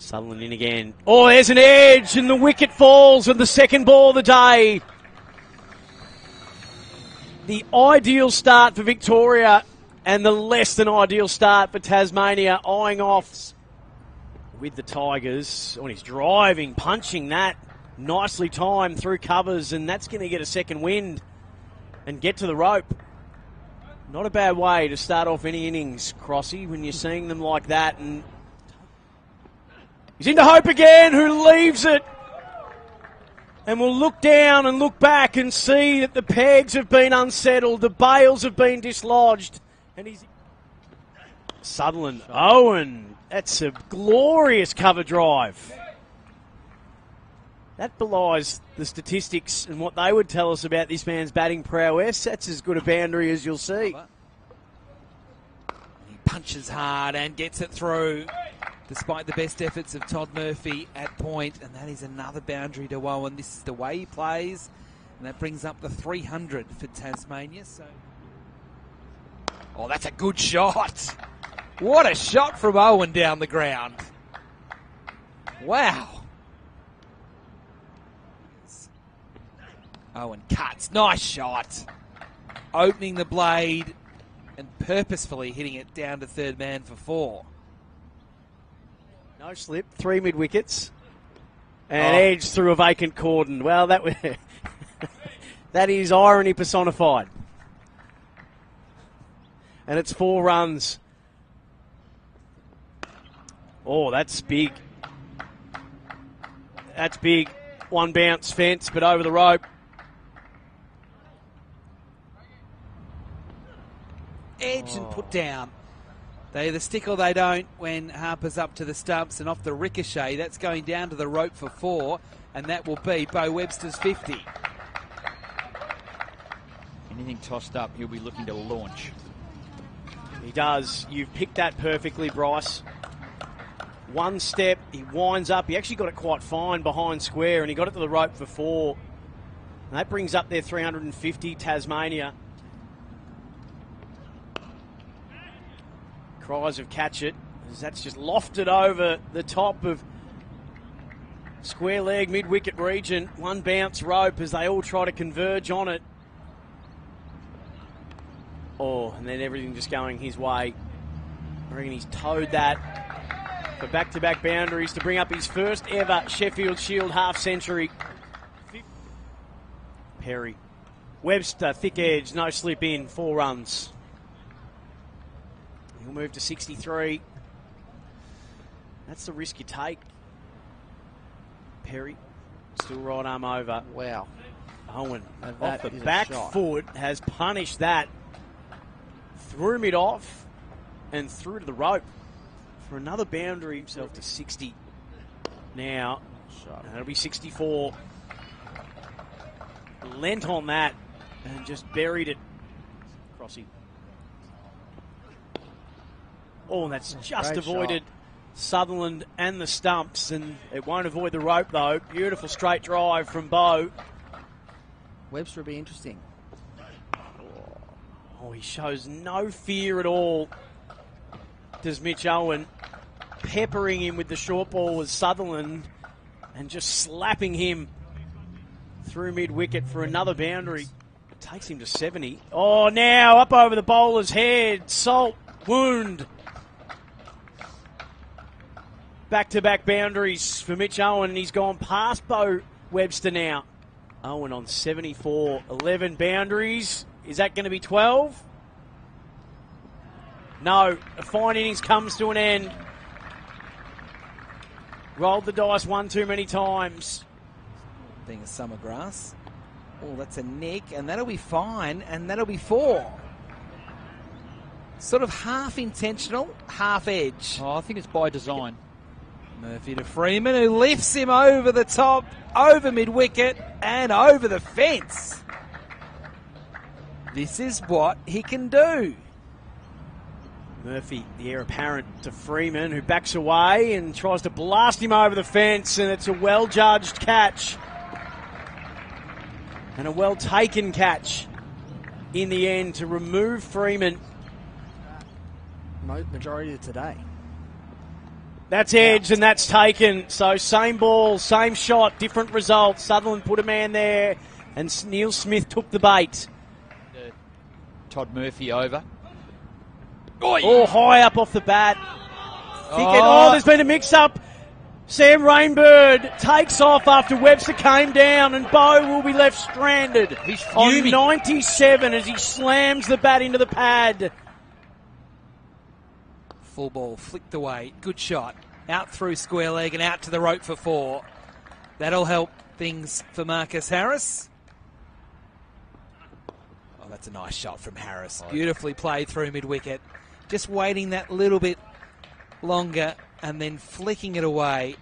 Sutherland in again. Oh, there's an edge, and the wicket falls on the second ball of the day. The ideal start for Victoria and the less than ideal start for Tasmania, eyeing off with the Tigers. Oh, he's driving, punching that. Nicely timed through covers, and that's going to get a second wind and get to the rope. Not a bad way to start off any innings, Crossy, when you're seeing them like that. And he's into Hope again, who leaves it. And we'll look down and look back and see that the pegs have been unsettled, the bails have been dislodged. And he's Sutherland, Owen, that's a glorious cover drive. That belies the statistics and what they would tell us about this man's batting prowess. That's as good a boundary as you'll see. He punches hard and gets it through, despite the best efforts of Todd Murphy at point. And that is another boundary to Owen. This is the way he plays. And that brings up the 300 for Tasmania. So, oh, that's a good shot. What a shot from Owen down the ground. Wow. Owen cuts. Nice shot. Opening the blade and purposefully hitting it down to third man for 4. No slip, 3 mid-wickets. And edge through a vacant cordon. Well, that is irony personified. And it's 4 runs. Oh, that's big. That's big. 1 bounce fence, but over the rope. Edge and put down. They either stick or they don't when Harper's up to the stumps, and off the ricochet. That's going down to the rope for 4, and that will be Bo Webster's 50. Anything tossed up, he'll be looking to launch. He does. You've picked that perfectly, Bryce. 1 step, he winds up. He actually got it quite fine behind square, and he got it to the rope for 4. And that brings up their 350, Tasmania. Cries of catch it, as that's just lofted over the top of square leg, mid-wicket region. 1 bounce rope as they all try to converge on it. Oh, and then everything just going his way. I reckon he's towed that for back-to-back boundaries to bring up his first ever Sheffield Shield half-century. Perry. Webster, thick edge, no slip in, 4 runs. He'll move to 63. That's the risk you take. Perry, still right arm over. Wow. Owen, off the back foot, has punished that. Threw mid off and through to the rope for another boundary, himself to 60. Now, that'll be 64. Lent on that and just buried it. Crossy. Oh, and that's just avoided Sutherland and the stumps, and it won't avoid the rope, though. Beautiful straight drive from Bo. Webster will be interesting. Oh, he shows no fear at all, does Mitch Owen. Peppering him with the short ball with Sutherland and just slapping him through mid-wicket for another boundary. It takes him to 70. Oh, now up over the bowler's head. Salt, wound. Back-to-back boundaries for Mitch Owen. He's gone past Bo Webster now. Owen on 74. 11 boundaries. Is that going to be 12? No. A fine innings comes to an end. Rolled the dice one too many times. Being a summer grass. Oh, that's a nick, and that'll be fine, and that'll be 4. Sort of half intentional, half edge. Oh, I think it's by design. Murphy to Freeman, who lifts him over the top, over mid-wicket, and over the fence. This is what he can do. Murphy, the heir apparent to Freeman, who backs away and tries to blast him over the fence, and it's a well-judged catch. And a well-taken catch in the end to remove Freeman. Majority of today. That's edged and that's taken. So same ball, same shot, different result. Sutherland put a man there and Neil Smith took the bait. Todd Murphy over. Oh, high up off the bat. There's been a mix-up. Sam Rainbird takes off after Webster came down and Bowe will be left stranded on 97 as he slams the bat into the pad. Full ball, flicked away. Good shot. Out through square leg and out to the rope for 4. That'll help things for Marcus Harris. Oh, that's a nice shot from Harris. Beautifully played through mid-wicket. Just waiting that little bit longer and then flicking it away.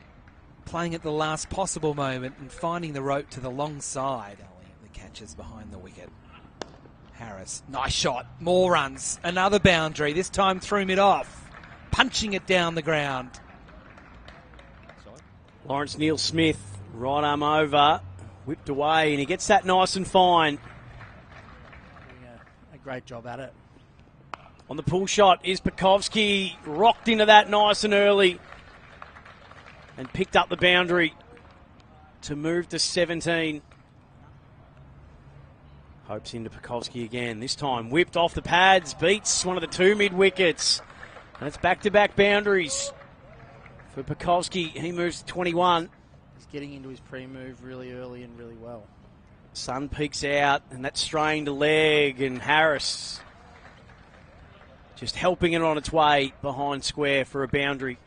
Playing at the last possible moment and finding the rope to the long side. The catches behind the wicket. Harris, nice shot. More runs. Another boundary, this time through mid-off. Punching it down the ground. Lawrence Neil Smith, right arm over, whipped away, and he gets that nice and fine. A great job at it. On the pull shot is Pekovsky, rocked into that nice and early, and picked up the boundary to move to 17. Hopes into Pekovsky again. This time whipped off the pads, beats one of the 2 mid-wickets. And it's back-to-back boundaries for Pekovsky. He moves to 21. He's getting into his pre-move really early and really well. Sun peeks out, and that's strained a leg, and Harris just helping it on its way behind square for a boundary.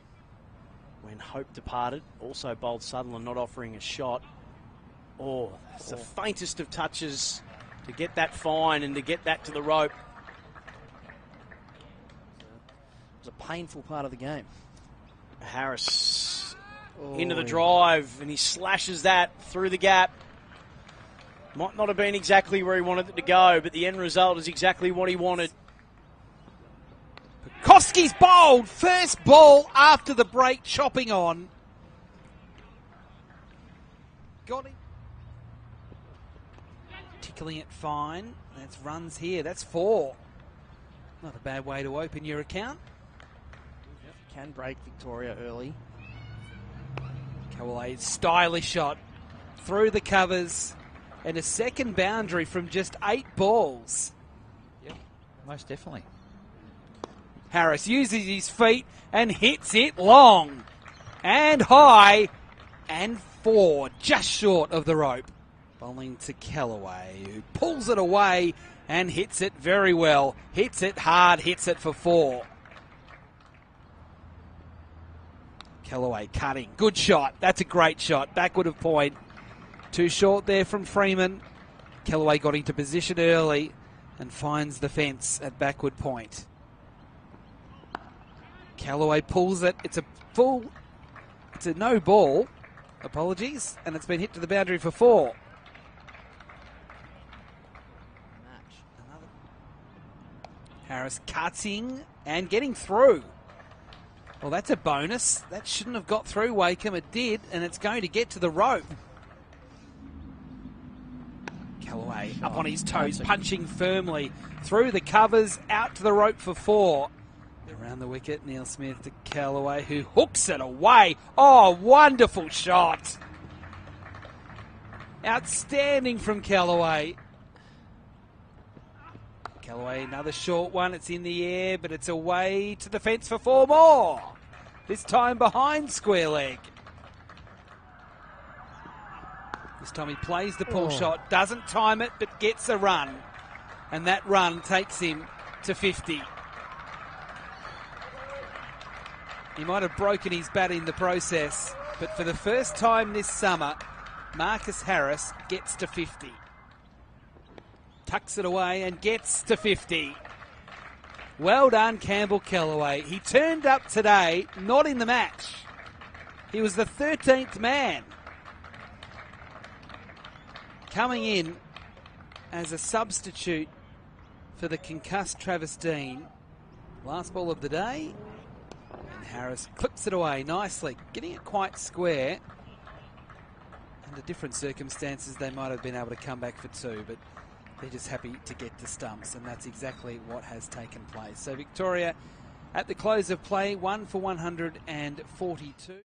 When Hope departed, also bowled Sutherland, not offering a shot. Oh, that's the faintest of touches to get that fine and to get that to the rope. A painful part of the game. Harris into the drive and he slashes that through the gap. Might not have been exactly where he wanted it to go, but the end result is exactly what he wanted. Pekovsky's bowled. First ball after the break, chopping on. Got him. Tickling it fine. That's runs here. That's 4. Not a bad way to open your account. Can break Victoria early. Callaway's stylish shot through the covers and a second boundary from just 8 balls. Yep, most definitely. Harris uses his feet and hits it long and high and 4, just short of the rope. Bowling to Callaway, who pulls it away and hits it very well. Hits it hard, hits it for 4. Callaway cutting. Good shot. That's a great shot. Backward of point. Too short there from Freeman. Callaway got into position early and finds the fence at backward point. Callaway pulls it. It's a no ball. Apologies. And it's been hit to the boundary for 4. Harris cutting and getting through. Well, that's a bonus. That shouldn't have got through, Wakeham. It did, and it's going to get to the rope. Callaway up on his toes, punching firmly through the covers, out to the rope for 4. Around the wicket, Neil Smith to Callaway, who hooks it away. Oh, wonderful shot. Outstanding from Callaway. Callaway, another short one. It's in the air, but it's away to the fence for 4 more. This time behind square leg. This time he plays the pull shot, doesn't time it, but gets a run. And that run takes him to 50. He might have broken his bat in the process, but for the first time this summer, Marcus Harris gets to 50. Tucks it away and gets to 50. Well done, Campbell Callaway. He turned up today, not in the match. He was the 13th man. Coming in as a substitute for the concussed Travis Dean. Last ball of the day. And Harris clips it away nicely, getting it quite square. Under different circumstances, they might have been able to come back for 2, but they're just happy to get to stumps, and that's exactly what has taken place. So Victoria At the close of play, 1 for 142.